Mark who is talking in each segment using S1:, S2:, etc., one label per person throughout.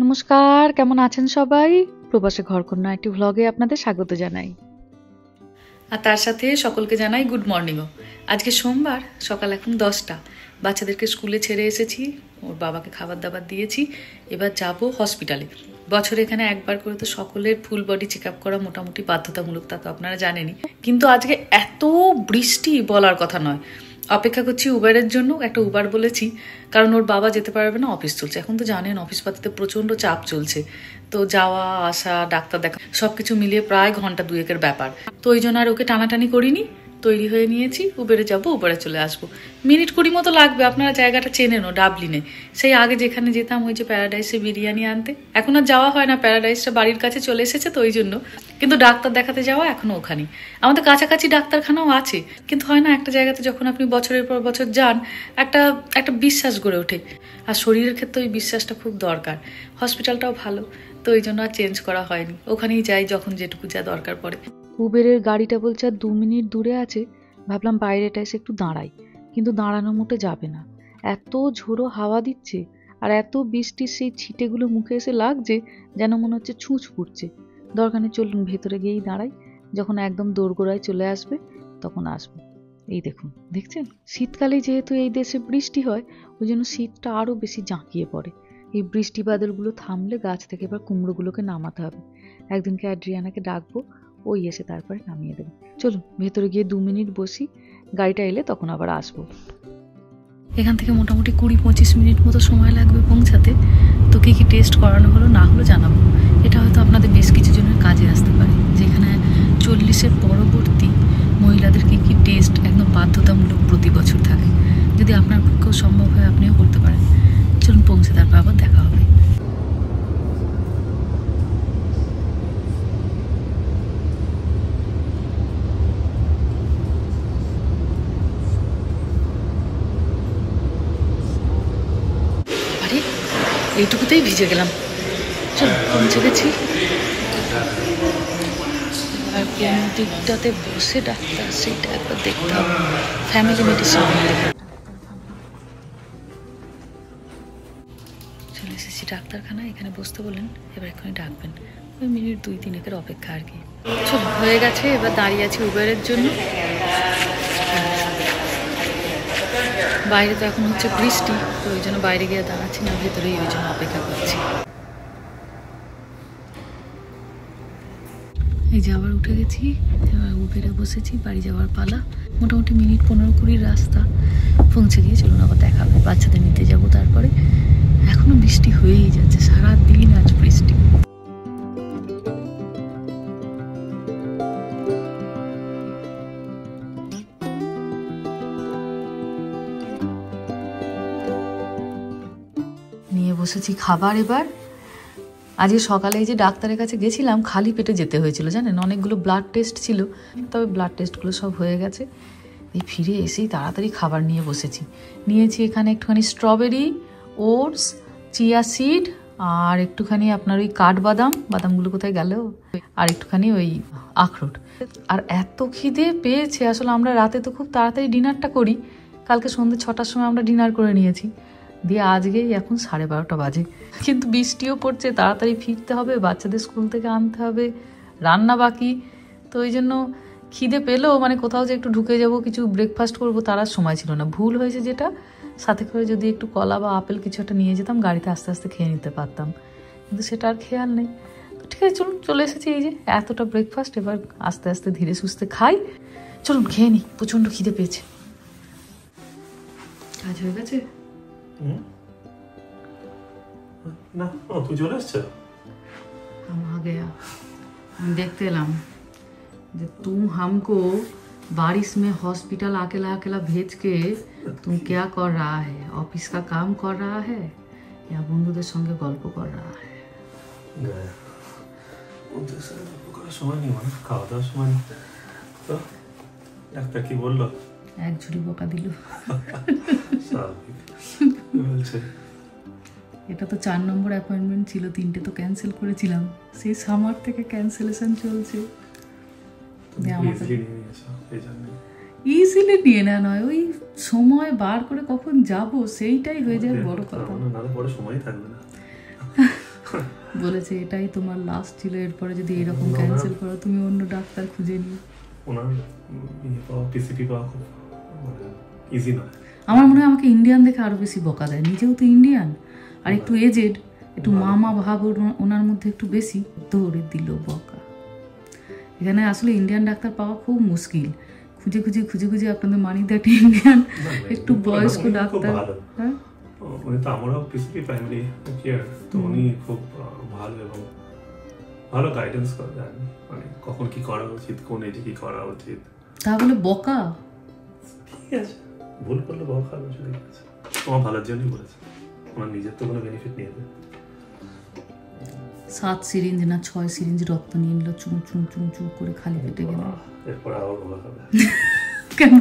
S1: নমস্কার, কেমন আছেন সবাই? প্রবাসে ঘরকন্যা একটি ভ্লগে আপনাদের স্বাগত জানাই। আর তার সাথে সকলকে জানাই গুড মর্নিংও। আজকে সোমবার, সকাল এখন 10টা। বাচ্চাদেরকে স্কুলে ছেড়ে এসেছি, ওর বাবাকে খাবার দাবার দিয়েছি। এবার যাব হসপিটালে। বছরে এখানে একবার করে তো সকলের ফুল বডি চেক আপ করা মোটামুটি বাধ্যতামূলক, তা তো আপনারা জানেনই। কিন্তু আজকে এত বৃষ্টি বলার কথা নয়। অপেক্ষা করছি উবারের জন্য, একটা উবার বলেছি, কারণ ওর বাবা যেতে পারবে না, অফিস চলছে। এখন তো জানেন অফিস পাতিতে প্রচণ্ড চাপ চলছে, তো যাওয়া আসা ডাক্তার দেখা সব কিছু মিলিয়ে প্রায় ঘন্টা দুয়েকের ব্যাপার। তো ওই জন্য আর ওকে টানাটানি করিনি, তৈরি হয়ে নিয়েছি। উবেরে যাব, উবারে চলে আসবো। মিনিট 20 মতো লাগবে। আপনারা জায়গাটা চেনেনও, ডাবলিনে। সেই আগে যেখানে যেতাম, ওই যে প্যারাডাইসে বিরিয়ানি আনতে, এখন আর যাওয়া হয় না। প্যারাডাইসটা বাড়ির কাছে চলে এসেছে, তো ওই জন্য। কিন্তু ডাক্তার দেখাতে যাওয়া এখনো ওখানেই। আমাদের কাছাকাছি ডাক্তারখানাও আছে, কিন্তু হয় না, একটা জায়গাতে যখন আপনি বছরের পর বছর যান, একটা একটা বিশ্বাস গড়ে ওঠে। আর শরীরের ক্ষেত্রে ওই বিশ্বাসটা খুব দরকার। হসপিটালটাও ভালো, তো ওই জন্য আর চেঞ্জ করা হয়নি। ওখানেই যাই যখন যেটুকু যা দরকার পড়ে। উবেরের গাড়িটা বলছে আর 2 মিনিট দূরে আছে। ভাবলাম বাইরেটা এসে একটু দাঁড়াই, কিন্তু দাঁড়ানো মোটে যাবে না। এত ঝোড়ো হাওয়া দিচ্ছে, আর এত বৃষ্টির সেই ছিটেগুলো মুখে এসে লাগছে, যেন মনে হচ্ছে ছুঁচ ফুটছে। দরকার নেই, চলুন ভেতরে গিয়েই দাঁড়াই। যখন একদম দোরগোড়ায় চলে আসবে তখন আসবো। এই দেখুন, দেখছেন, শীতকালে যেহেতু এই দেশে বৃষ্টি হয়, ওই জন্য শীতটা আরও বেশি জাঁকিয়ে পড়ে। এই বৃষ্টি বাদলগুলো থামলে গাছ থেকে এবার কুমড়োগুলোকে নামাতে হবে। একদিনকে অ্যাড্রিয়ানাকে ডাকবো, ওই এসে তারপরে নামিয়ে দেবে। চলুন ভেতরে গিয়ে 2 মিনিট বসি, গাড়িটা এলে তখন আবার আসবো। এখান থেকে মোটামুটি 20-25 মিনিট মতো সময় লাগবে পৌঁছাতে। তো কী কী টেস্ট করানো হলো না হলো জানাবো। এটা হয়তো আপনাদের বেশ কিছু জনের কাজে আসতে পারে, যেখানে 40-এর পরবর্তী মহিলাদের কী কী টেস্ট একদম বাধ্যতামূলক প্রতি বছর থাকে। যদি আপনার পক্ষেও সম্ভব হয়, আপনিও করতে পারেন। চলুন পৌঁছে তারপর আবার দেখা হবে। আরে এইটুকুতেই ভিজে গেলাম। চল, পৌঁছে গেছি। আর কোন দিকটাতে বসে ডাক্তার, সেটা একবার দেখতে হবে। ফ্যামিলি মেডিসিন চলে এসেছি ডাক্তারখানা। এখানে বসতে বললেন, এবার এখানে ডাকবেন। ওই মিনিট 2-3 অপেক্ষা আর কি। চল, হয়ে গেছে। এবার দাঁড়িয়ে আছি উবেরের জন্য। বাইরে তো এখন হচ্ছে বৃষ্টি, তো ওই জন্য বাইরে গিয়ে দাঁড়াচ্ছি না, ভেতরেই ওই জন্য অপেক্ষা করছি। এই যে আবার উঠে গেছি, এবার উবেরে বসেছি, বাড়ি যাওয়ার পালা। মোটামুটি মিনিট 15-20 রাস্তা। পৌঁছে গিয়ে চলুন আবার দেখা হবে। বাচ্চাদের নিতে যাব তারপরে। এখনো বৃষ্টি হয়েই যাচ্ছে, সারাদিন আজ বৃষ্টি। নিয়ে বসেছি খাবার। এবার আজকে সকালে এই যে ডাক্তারের কাছে গেছিলাম, খালি পেটে যেতে হয়েছিল জানেন। অনেকগুলো ব্লাড টেস্ট ছিল, তবে ব্লাড টেস্টগুলো সব হয়ে গেছে। এই ফিরে এসেই তাড়াতাড়ি খাবার নিয়ে বসেছি। নিয়েছি এখানে একটুখানি স্ট্রবেরি, ওটস, চিয়া সিড, আর একটুখানি আপনার ওই কাঠবাদাম, বাদামগুলো কোথায় গেল, আর একটুখানি ওই আখরোট। আর এত খিদে পেয়েছে, আসলে আমরা রাতে তো খুব তাড়াতাড়ি ডিনারটা করি। কালকে সন্ধ্যে 6টার সময় আমরা ডিনার করে নিয়েছি, দিয়ে আজকেই এখন 12:30 বাজে। কিন্তু বৃষ্টিও পড়ছে, তাড়াতাড়ি ফিরতে হবে, বাচ্চাদের স্কুল থেকে আনতে হবে, রান্না বাকি। তো ওই জন্য খিদে পেলেও মানে কোথাও যে একটু ঢুকে যাব, কিছু ব্রেকফাস্ট করবো, তার আর সময় ছিল না। ভুল হয়েছে যেটা, সাথে করে যদি একটু কলা বা আপেল কিছু একটা নিয়ে যেতাম, গাড়িতে আস্তে আস্তে খেয়ে নিতে পারতাম, কিন্তু সেটা আর খেয়াল নেই। তো ঠিক আছে, চলুন, চলে এসেছি। এই যে এতটা ব্রেকফাস্ট, এবার আস্তে আস্তে ধীরে সুস্থে খাই। চলুন খেয়ে নিই, প্রচণ্ড খিদে পেয়েছে। কাজ হয়ে গেছে
S2: না? তুই চলে এসছো?
S1: हम आ गया। हम देखते एलाम যে तुम हमको बारिश में हॉस्पिटल अकेला अकेला भेज के तुम क्या कर रहा है? ऑफिस का काम कर रहा है या বন্ধুদের সঙ্গে গল্প कर रहा है?
S2: ওদের সাথে গল্প করার সময় নেই, মানে খাওয়া দাওয়ার সময় নেই। তো ডাক্তার কি বললো?
S1: এক ঝুড়ি বকা দিল।
S2: বলছে
S1: এটা তো 4 নম্বর অ্যাপয়েন্টমেন্ট ছিল, 3টে তো ক্যান্সেল করেছিলাম। সেই সামার থেকে ক্যান্সেলেশন চলছে। ইজিলি নিয়ে না, নয় ওই সময় বার করে কখন যাব সেইটাই হয়ে যায় বড় কথা।
S2: না, পরে সময় থাকবে না।
S1: বলেছে এটাই তোমার লাস্ট ছিল, এরপরে যদি এরকম ক্যান্সেল করো তুমি অন্য ডাক্তার খুঁজে নিও।
S2: ওনার পিসিপি পাওয়া খুব ইজি নয়।
S1: আমার মনে হয় আমাকে ইন্ডিয়ান দেখে আরো বেশি বকা দেয়, নিজেও তো ইন্ডিয়ান আর একটু এজেড, একটু মামা ভাব ওনার মধ্যে একটু বেশি, ধরে দিল বকা। এখানে আসলে ইন্ডিয়ান ডাক্তার পাওয়া খুব মুশকিল, খুঁজে খুঁজে খুঁজে খুঁজে আপনাদের মানি দ্যাট ইন্ডিয়ান একটু বয়স্ক ডাক্তার। হ্যাঁ
S2: উনি তো আমরাও পিসিপি প্রাইমারি কেয়ার, তো উনি খুব ভালো এবং ভালো গাইডেন্স করে দেন, মানে কখন কি করা উচিত, কোন এজে কি করা উচিত।
S1: তাহলে বকা
S2: ঠিক আছে, ভুল করলে বকা অবশ্যই ঠিক আছে, তোমার ভালোর জন্যই বলেছে, ওনার নিজের তো কোনো বেনিফিট নিয়ে যাবে।
S1: 7 সিরিঞ্জ না 6 সিরিঞ্জ রক্ত নিয়ে নিল, চুম চুম চুম চুম করে খালি পেটে গেল।
S2: এরপর আবার বকা খাবে
S1: কেন?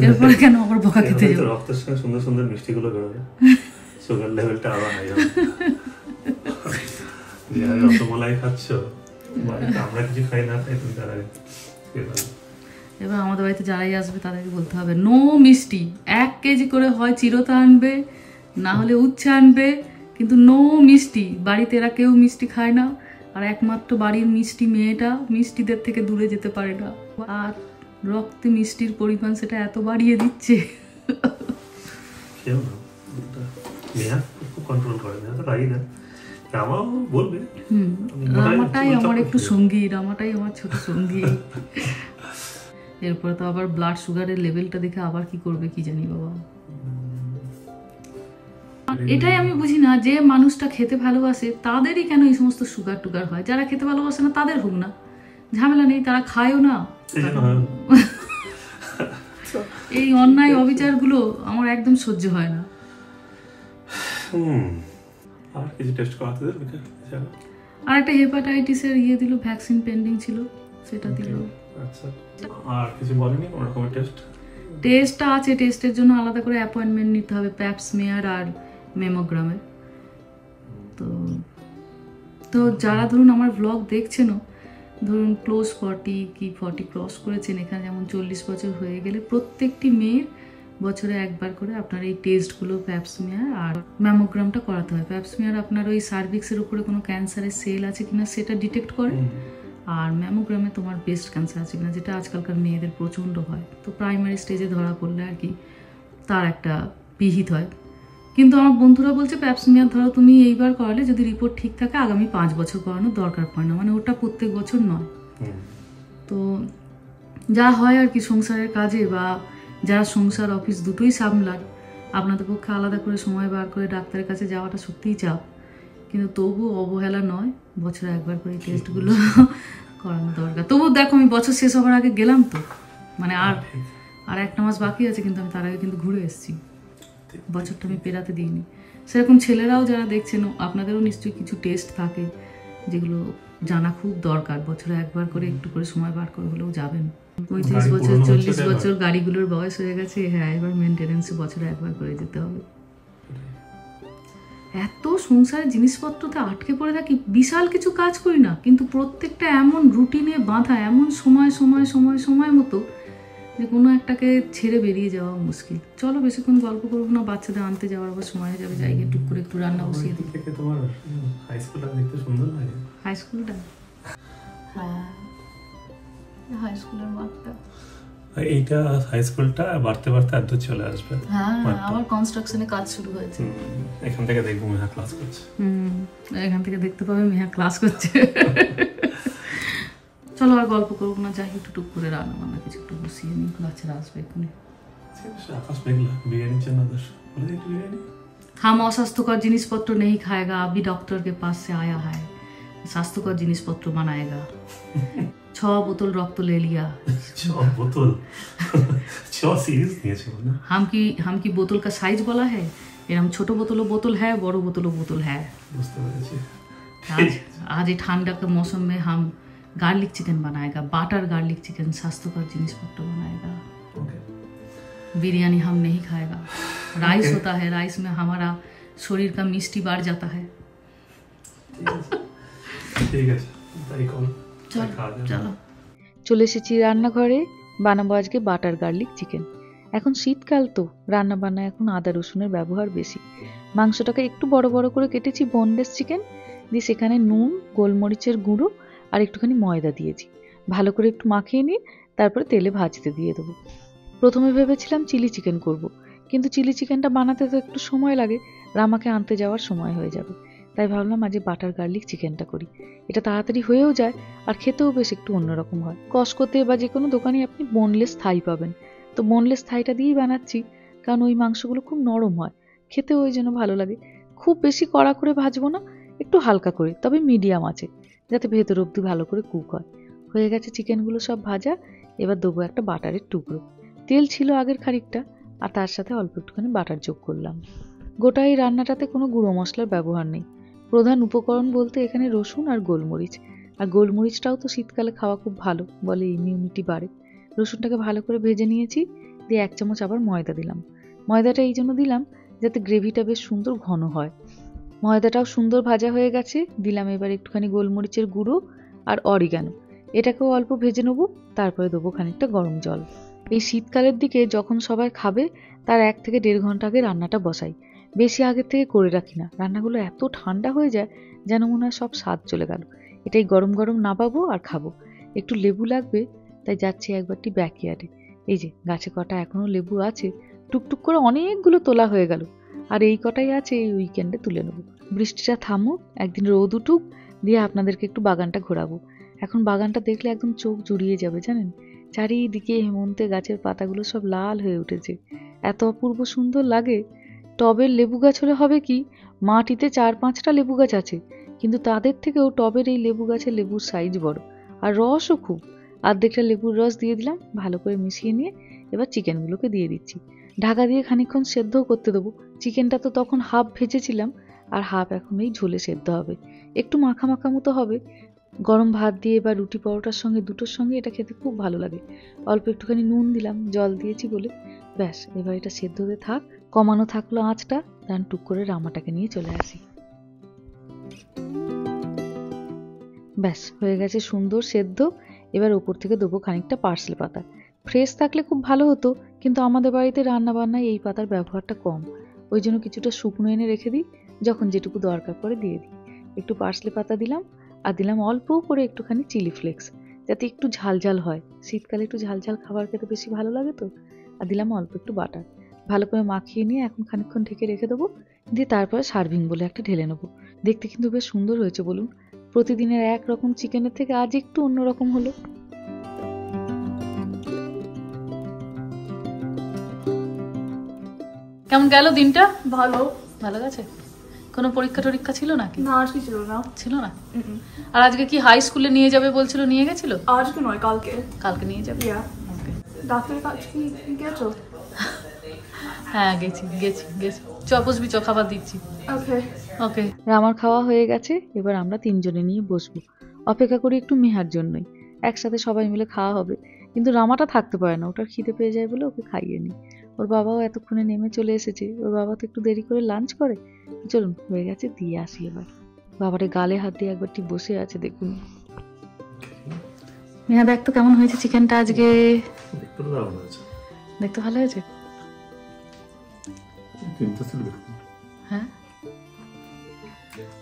S1: এরপর কেন আবার বকা খেতে যাবে?
S2: রক্তের সঙ্গে সুন্দর সুন্দর মিষ্টিগুলো বেরোবে, সুগার লেভেলটা আবার হাই হবে। যে রসমালাই খাচ্ছ, আমরা কিছু খাই না খাই, তুমি তারা
S1: এবার আমাদের বাড়িতে যারাই আসবে তাদেরকে বলতে হবে নো মিষ্টি, 1 কেজি করে হয় চিরতা আনবে, না হলে উচ্ছে আনবে, কিন্তু নো মিষ্টি। বাড়িতে এরা কেউ মিষ্টি খায় না, আর একমাত্র বাড়ির মিষ্টি মেয়েটা মিষ্টিদের থেকে দূরে যেতে পারে না, আর রক্তে মিষ্টির পরিমাণ সেটা এত বাড়িয়ে দিচ্ছে।
S2: কেউ না, নেহা খুব কন্ট্রোল করে, নেহা তো রাই না, রামাও বলবে।
S1: রামাটাই আমার একটু সঙ্গী, রামাটাই আমার ছোট সঙ্গী। এরপরে তো আবার ব্লাড সুগারের লেভেলটা দেখে আবার কি করবে কি জানি বাবা। এটাই আমি বুঝি না, যে মানুষটা খেতে ভালোবাসে তাদেরই কেন এই সমস্ত সুগার টুগার হয়, যারা খেতে ভালোবাসে না তাদের হোক না, ঝামেলা নেই, তারা খায়ও না। এই অন্যায় অবিচারগুলো আমার একদম সহ্য হয় না।
S2: আর কিছু টেস্ট করাতে দেবে?
S1: আর একটা হেপাটাইটিসের দিল, ভ্যাকসিন পেন্ডিং ছিল, সেটা দিল।
S2: আচ্ছা, আর কিছু বলেনি কোন রকমের টেস্ট?
S1: টেস্টটা আছে, টেস্টের জন্য আলাদা করে অ্যাপয়েন্টমেন্ট নিতে হবে, প্যাপস্মিয়ার আর মেমোগ্রামের। তো যারা ধরুন আমার ব্লগ দেখছেনও, ধরুন ক্লোজ 40 কি 40 ক্রস করেছেন, এখানে যেমন 40 বছর হয়ে গেলে প্রত্যেকটি মেয়ের বছরে একবার করে আপনার এই টেস্টগুলো প্যাপস্মিয়ার আর ম্যামোগ্রামটা করাতে হয়। প্যাপস্মিয়ার আপনার ওই সার্ভিক্সের উপরে কোনো ক্যান্সারের সেল আছে কিনা সেটা ডিটেক্ট করে, আর ম্যামোগ্রামে তোমার ব্রেস্ট ক্যান্সার আছে কিনা, যেটা আজকালকার মেয়েদের প্রচণ্ড হয়, তো প্রাইমারি স্টেজে ধরা পড়লে আর কি তার একটা বিহিত হয়। কিন্তু আমার বন্ধুরা বলছে প্যাপস্মিয়ার ধরো তুমি এইবার করালে যদি রিপোর্ট ঠিক থাকে আগামী 5 বছর করানোর দরকার পড়ে না, মানে ওটা প্রত্যেক বছর নয়। তো যা হয় আর কি সংসারের কাজে, বা যারা সংসার অফিস দুটোই সামলান, আপনাদের পক্ষে আলাদা করে সময় বার করে ডাক্তারের কাছে যাওয়াটা সত্যিই চাপ, কিন্তু তবু অবহেলা নয়, বছরে একবার করে টেস্টগুলো করানো দরকার। তবু দেখো আমি বছর শেষ হওয়ার আগে গেলাম তো, মানে আর 1 মাস বাকি আছে, কিন্তু আমি তার আগে কিন্তু ঘুরে এসেছি, বছরটা আমি পেরাতে দিইনি। সেরকম ছেলেরাও যারা দেখছেন আপনাদেরও নিশ্চয়ই কিছু টেস্ট থাকে যেগুলো জানা খুব দরকার, বছরে একবার করে একটু করে সময় বার করে হলেও যাবেন। 35 বছর 40 বছর গাড়িগুলোর বয়স হয়ে গেছে, হ্যাঁ এবার মেনটেনেন্সে বছরে একবার করে যেতে হবে। এত সংসারের জিনিসপত্রতে আটকে পড়ে থাকি, বিশাল কিছু কাজ করি না, কিন্তু প্রত্যেকটা এমন রুটিনে বাঁধা, এমন সময় সময় সময় সময় মতো যে কোনো একটাকে ছেড়ে বেরিয়ে যাওয়া মুশকিল। চলো বেশিক্ষণ গল্প করবো না, বাচ্চাদের আনতে যাওয়ার আবার সময় হয়ে যাবে, জায়গায় টুক করে একটু রান্না বসিয়ে দিই।
S2: তোমার হাই স্কুলটা দেখতে সুন্দর লাগে।
S1: হাই স্কুলটা, হ্যাঁ হাই স্কুলের মাঠটা,
S2: এইটা হাই স্কুলটা বাড়তে বাড়তে আর দূর চলে আসবে।
S1: হ্যাঁ আবার কনস্ট্রাকশনে কাজ শুরু হয়েছে।
S2: এখান থেকে দেখবো মেহা ক্লাস করছে।
S1: এখান থেকে দেখতে পাবে মেহা ক্লাস করছে। চলো আর গল্প করবো না, যাই একটু টুক করে রান্না বান্না কিছু একটু বসিয়ে নিই, বাচ্চারা আসবে এক্ষুনি।
S2: আকাশ মেঘলা, বিরিয়ানির জন্য বিরিয়ানি।
S1: हम अस्वास्थ्यकर जिनिसपत्र नहीं खाएगा, अभी डॉक्टर के पास से आया है, स्वास्थ्यकर जिनिसपत्र बनाएगा। 6 बोतल रक्त ले लिया।
S2: 6 बोतल 6 सीरीज নিয়েছে না?
S1: हम की बोतल का साइज बोला है, এরকম ছোট বোতলও বোতল है, বড় বোতলও বোতল है।
S2: বুঝতে পেরেছি।
S1: आज ये ठंडा के मौसम में हम गार्लिक चिकन बनाएगा, बाटर गार्लिक चिकन, स्वास्थ्यकर जिनिसपत्र बनाएगा। बिरयानी हम नहीं खाएगा, राइस होता है, राइस में हमारा शरीर का मिष्टी बढ़ जाता है।
S2: ঠিক আছে তাই করো।
S1: চলো চলে এসেছি রান্নাঘরে, বানাবো আজকে বাটার গার্লিক চিকেন। এখন শীতকাল তো রান্না বান্না এখন আদা রসুনের ব্যবহার বেশি। মাংসটাকে একটু বড় বড় করে কেটেছি, বোনলেস চিকেন, দিয়ে সেখানে নুন, গোলমরিচের গুঁড়ো আর একটুখানি ময়দা দিয়েছি। ভালো করে একটু মাখিয়ে নিয়ে তারপরে তেলে ভাজতে দিয়ে দেবো। প্রথমে ভেবেছিলাম চিলি চিকেন করব, কিন্তু চিলি চিকেনটা বানাতে তো একটু সময় লাগে, রামাকে আনতে যাওয়ার সময় হয়ে যাবে। তাই ভাবলাম আজ বাটার গার্লিক চিকেনটা করি। এটা তাড়াতাড়ি হয়েও যায় আর খেতেও বেশ একটু অন্যরকম হয়। কসকোতে বা যে কোনো দোকানে আপনি বোনলেস থাই পাবেন, তো বোনলেস থাইটা দিয়েই বানাচ্ছি, কারণ ওই মাংসগুলো খুব নরম হয়, খেতেও ওই জন্য ভালো লাগে। খুব বেশি কড়া করে ভাজবো না, একটু হালকা করে, তবে মিডিয়াম আছে, যাতে ভেতর অবধি ভালো করে কুক হয়। হয়ে গেছে চিকেনগুলো সব ভাজা। এবার দেবো একটা বাটারের টুকরো। তেল ছিল আগের খানিকটা, আর তার সাথে অল্প একটুখানি বাটার যোগ করলাম। গোটা এই রান্নাটাতে কোনো গুঁড়ো মশলার ব্যবহার নেই। প্রধান উপকরণ বলতে এখানে রসুন আর গোলমরিচ। আর গোলমরিচটাও তো শীতকালে খাওয়া খুব ভালো, বলে ইমিউনিটি বাড়ে। রসুনটাকে ভালো করে ভেজে নিয়েছি, দিয়ে 1 চামচ আবার ময়দা দিলাম। ময়দাটা এই জন্য দিলাম যাতে গ্রেভিটা বেশ সুন্দর ঘন হয়। ময়দাটাও সুন্দর ভাজা হয়ে গেছে, দিলাম এবার একটুখানি গোলমরিচের গুঁড়ো আর অরিগানো। এটাকেও অল্প ভেজে নেবো, তারপরে দেবো খানিকটা গরম জল। এই শীতকালের দিকে যখন সবাই খাবে তার 1 থেকে 1.5 ঘন্টা আগে রান্নাটা বসাই। বেশি আগের থেকে করে রাখি না, রান্নাগুলো এত ঠান্ডা হয়ে যায় যেন মনে হয় সব স্বাদ চলে গেল। এটাই গরম গরম নামাবো আর খাবো। একটু লেবু লাগবে, তাই যাচ্ছি একবারটি ব্যাকইয়ার্ডে। এই যে গাছে কটা এখনো লেবু আছে, টুকটুক করে অনেকগুলো তোলা হয়ে গেল, আর এই কটাই আছে, এই উইকেন্ডে তুলে নেবো। বৃষ্টিটা থামুক, একদিন রোদ উঠুক, দিয়ে আপনাদেরকে একটু বাগানটা ঘোরাবো। এখন বাগানটা দেখলে একদম চোখ জুড়িয়ে যাবে জানেন। চারিদিকে হেমন্তে গাছের পাতাগুলো সব লাল হয়ে উঠেছে, এত অপূর্ব সুন্দর লাগে। টবের লেবু গাছ হলে হবে কি, মাটিতে 4-5টা লেবু গাছ আছে, কিন্তু তাদের থেকেও টবের এই লেবু গাছের লেবুর সাইজ বড়, আর রসও খুব। অর্ধেকটা লেবুর রস দিয়ে দিলাম, ভালো করে মিশিয়ে নিয়ে এবার চিকেনগুলোকে দিয়ে দিচ্ছি। ঢাকা দিয়ে খানিকক্ষণ সেদ্ধও করতে দেবো। চিকেনটা তো তখন হাফ ভেজেছিলাম, আর হাফ এখন এই ঝোলে সেদ্ধ হবে, একটু মাখা মাখা মতো হবে। গরম ভাত দিয়ে বা রুটি পরোটার সঙ্গে, দুটোর সঙ্গে এটা খেতে খুব ভালো লাগে। অল্প একটুখানি নুন দিলাম, জল দিয়েছি বলে। ব্যাস, এবার এটা সেদ্ধ হতে থাক। কমানো থাকলো আঁচটা, তার টুক করে রামাটাকে নিয়ে চলে আসি। ব্যাস হয়ে গেছে সুন্দর সেদ্ধ। এবার ওপর থেকে দেবো খানিকটা পার্সলে পাতা। ফ্রেশ থাকলে খুব ভালো হতো, কিন্তু আমাদের বাড়িতে রান্না বান্নায় এই পাতার ব্যবহারটা কম, ওই জন্য কিছুটা শুকনো এনে রেখে দিই, যখন যেটুকু দরকার পড়ে দিয়ে দিই। একটু পার্সলে পাতা দিলাম, আর দিলাম অল্প করে একটুখানি চিলি ফ্লেক্স, যাতে একটু ঝালঝাল হয়। শীতকালে একটু ঝালঝাল খাবার খেতে বেশি ভালো লাগে তো। আর দিলাম অল্প একটু বাটার। ভালো করে মাখিয়ে নিয়ে এখন খানিকক্ষণ ঢেকে রেখে দেবো, দিয়ে তারপরে সার্ভিং বলে একটা ঢেলে নেবো। দেখতে কিন্তু বেশ সুন্দর হয়েছে বলুন। প্রতিদিনের একরকম চিকেনের থেকে আজ একটু অন্যরকম হলো। কেমন গেল দিনটা?
S3: ভালো।
S1: ভালো গেছে? কোনো পরীক্ষা টরীক্ষা ছিল নাকি?
S3: না, আজকে ছিল না।
S1: ছিল না? আর আজকে কি হাই স্কুলে নিয়ে যাবে বলছিল, নিয়ে গেছিল?
S3: আজকে নয়, কালকে।
S1: কালকে নিয়ে যাবে?
S3: ওকে। ডাক্তারের কাছে কি গেছো?
S1: হ্যাঁ গেছি গেছি গেছি। চ বসবি, চ খাবার দিচ্ছি।
S3: ওকে
S1: ওকে। আমার খাওয়া হয়ে গেছে, এবার আমরা 3 জনে নিয়ে বসবো। অপেক্ষা করি একটু মেহার জন্যই, একসাথে সবাই মিলে খাওয়া হবে। কিন্তু রামাটা থাকতে পারে না, ওটার খিদে পেয়ে যায় বলে ওকে খাইয়ে নি। ওর বাবাও এতক্ষণে নেমে চলে এসেছে, ওর বাবা তো একটু দেরি করে লাঞ্চ করে। চলুন হয়ে গেছে, দিয়ে আসি এবার। বাবারে গালে হাত দিয়ে একবারটি বসে আছে, দেখুন। মেহা দেখ তো কেমন হয়েছে চিকেনটা আজকে।
S2: দেখতে তো দারুণ হয়েছে।
S1: দেখতে ভালো হয়েছে?
S2: চিন্তা ছিল,
S1: হ্যাঁ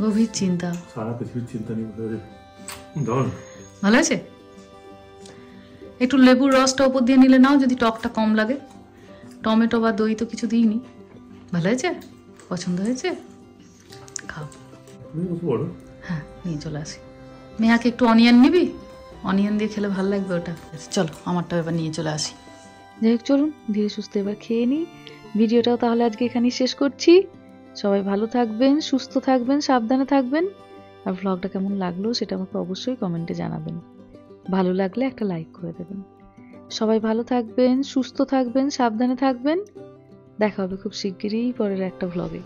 S1: গভীর চিন্তা,
S2: সারা পৃথিবীর চিন্তা নিয়ে দারুণ
S1: ভালো আছে। একটু লেবুর রসটা ওপর দিয়ে নিলে নাও, যদি টকটা কম লাগে। টমেটো বা দই তো কিছু দিইনি। ভালো হয়েছে? পছন্দ হয়েছে? খাও। হ্যাঁ নিয়ে চলে আসি। মেয়াকে একটু অনিয়ন নিবি? অনিয়ন দিয়ে খেলে ভালো লাগবে ওটা। চলো আমারটাও এবার নিয়ে চলে আসি। যাই হোক চলুন ধীরে সুস্থে এবার খেয়ে নিই। ভিডিওটাও তাহলে আজকে এখানেই শেষ করছি। সবাই ভালো থাকবেন, সুস্থ থাকবেন, সাবধানে থাকবেন। আর ভ্লগটা কেমন লাগলো সেটা আমাকে অবশ্যই কমেন্টে জানাবেন। ভালো লাগলে একটা লাইক করে দেবেন। সবাই ভালো থাকবেন, সুস্থ থাকবেন, সাবধানে থাকবেন। দেখা হবে খুব শিগগিরই পরের একটা ভ্লগে।